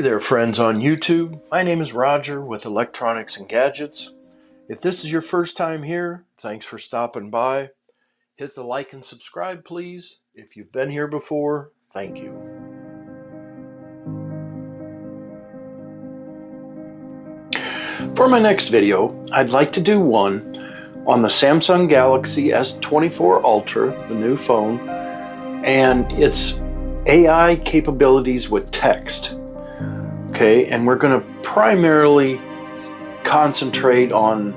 there, friends on YouTube. My name is Roger with Electronics and Gadgets. If this is your first time here, thanks for stopping by. Hit the like and subscribe, please. If you've been here before, thank you. For my next video, I'd like to do one on the Samsung Galaxy S24 Ultra, the new phone, and its AI capabilities with text. Okay, and we're going to primarily concentrate on,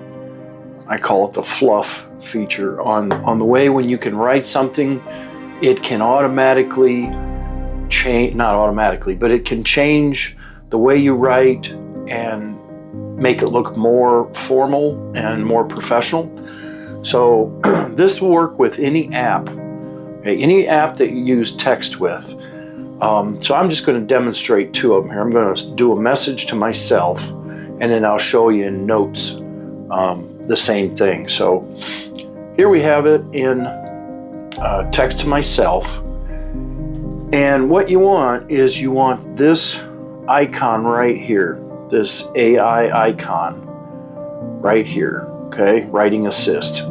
I call it the fluff feature, on the way when you can write something, it can automatically change, not automatically, but it can change the way you write and make it look more formal and more professional. So this will work with any app, okay, any app that you use text with. So I'm just going to demonstrate two of them here. I'm going to do a message to myself, and then I'll show you in notes the same thing. So here we have it in text to myself. And what you want is you want this icon right here, this AI icon right here, okay, writing assist.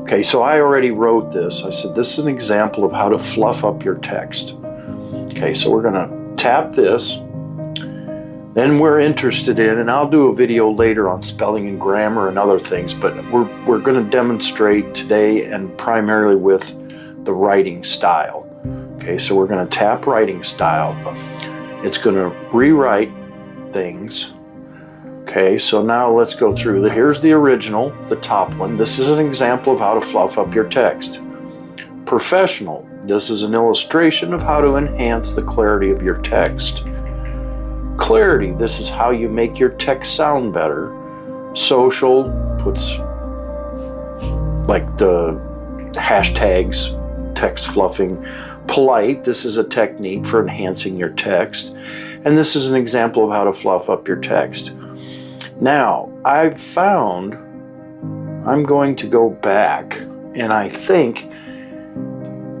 Okay, so I already wrote this. I said this is an example of how to fluff up your text. Okay, so we're going to tap this. Then we're interested in, and I'll do a video later on spelling and grammar and other things, but we're going to demonstrate today and primarily with the writing style. Okay, so we're going to tap writing style. It's going to rewrite things. Okay, so now let's go through. Here's the original, the top one. This is an example of how to fluff up your text. Professional. This is an illustration of how to enhance the clarity of your text. Clarity. This is how you make your text sound better. Social puts like the hashtags, text fluffing. Polite. This is a technique for enhancing your text. And this is an example of how to fluff up your text. Now, I've found, I'm going to go back, and I think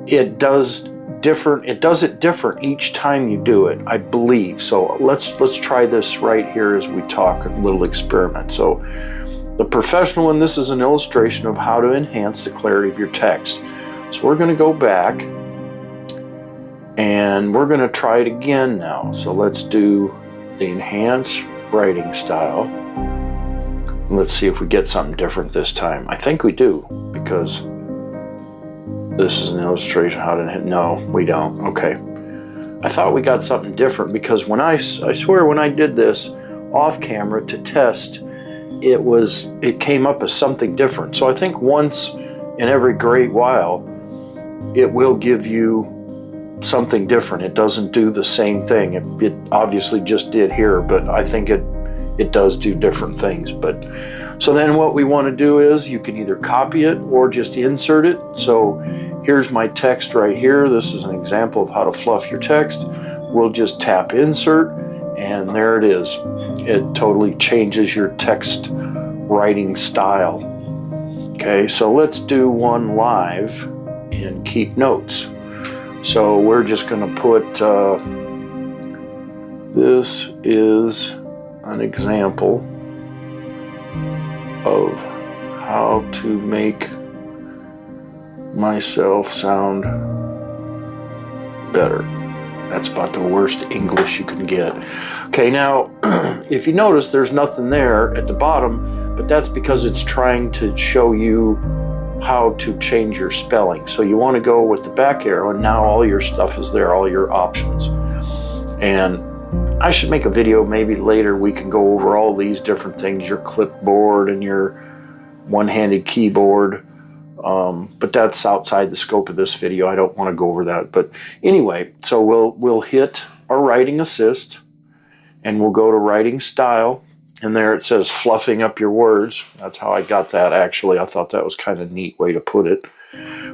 it does it different each time you do it, I believe. So let's try this right here as we talk, a little experiment. So the professional one, this is an illustration of how to enhance the clarity of your text. So we're going to go back and we're going to try it again now. So let's do the enhance writing style. Let's see if we get something different this time. I think we do, because this is an illustration how to hit. No, we don't. Okay. I thought we got something different, because when I swear when I did this off camera to test, it came up as something different. So I think once in every great while, it will give you something different. It doesn't do the same thing. It obviously just did here, but I think it does do different things. But so then what we want to do is you can either copy it or just insert it. So here's my text right here. This is an example of how to fluff your text. We'll just tap insert, and there it is. It totally changes your text writing style. Okay, so let's do one live and keep notes. So we're just going to put, this is an example of how to make myself sound better. That's about the worst English you can get. Okay, now, if you notice, there's nothing there at the bottom, but that's because it's trying to show you how to change your spelling. So you want to go with the back arrow, and now all your stuff is there, all your options. And I should make a video maybe later. We can go over all these different things, your clipboard and your one-handed keyboard. But that's outside the scope of this video. I don't want to go over that. But anyway, so we'll hit our writing assist, and we'll go to writing style. And there it says fluffing up your words. That's how I got that, actually. I thought that was kind of a neat way to put it.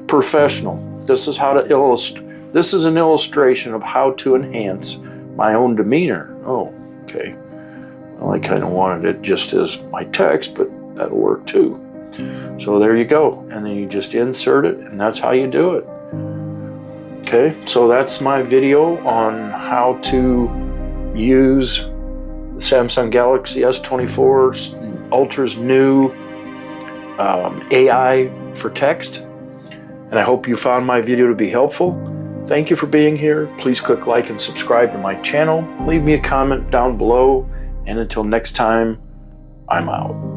Professional. This is how to illustrate. This is an illustration of how to enhance my own demeanor. Oh, okay. Well, I kind of wanted it just as my text, but that'll work too. So there you go. And then you just insert it, and that's how you do it. Okay, so that's my video on how to use the Samsung Galaxy S24 Ultra's new AI for text. And I hope you found my video to be helpful. Thank you for being here. Please click like and subscribe to my channel. Leave me a comment down below. And until next time, I'm out.